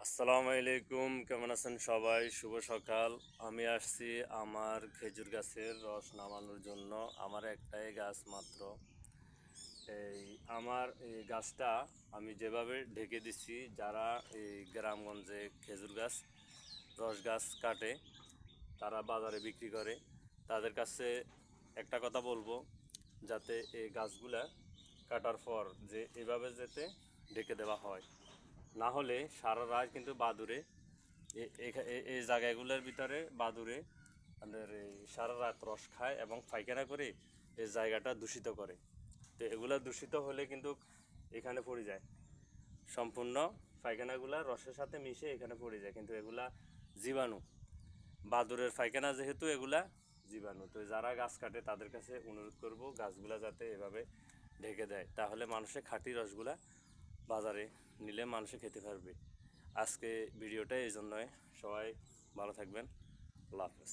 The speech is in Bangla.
আসসালামু আলাইকুম, কেমন আছেন সবাই? শুভ সকাল। আমি আসছি আমার খেজুর গাছের রস নামানোর জন্য। আমার একটাই গাছ মাত্র। এই আমার এই গাছটা আমি যেভাবে ঢেকে দিচ্ছি, যারা এই গ্রামগঞ্জে খেজুর গাছ রস গাছ কাটে, তারা বাজারে বিক্রি করে, তাদের কাছে একটা কথা বলবো, যাতে এই গাছগুলা কাটার পর যে এভাবে যেতে ঢেকে দেওয়া হয়। না হলে সারা রাত কিন্তু বাদুড়ে এই জায়গাগুলোর ভিতরে বাদুড়ে আমাদের এই সারা রাত রস খায় এবং পায়খানা করে এই জায়গাটা দূষিত করে। তো এগুলা দূষিত হলে কিন্তু এখানে পড়ে যায়, সম্পূর্ণ পায়খানাগুলা রসের সাথে মিশে এখানে পড়ে যায়, কিন্তু এগুলা জীবাণু, বাদুড়ের পায়খানা যেহেতু এগুলা জীবাণু। তো যারা গাছ কাটে তাদের কাছে অনুরোধ করব গাছগুলা যাতে এভাবে ঢেকে দেয়, তাহলে মানুষের খাঁটি রসগুলা বাজারে নিলে মানুষে খেতে পারবে। আজকে ভিডিওটা এই জন্যই। সবাই ভালো থাকবেন। আল্লাহ হাফেজ।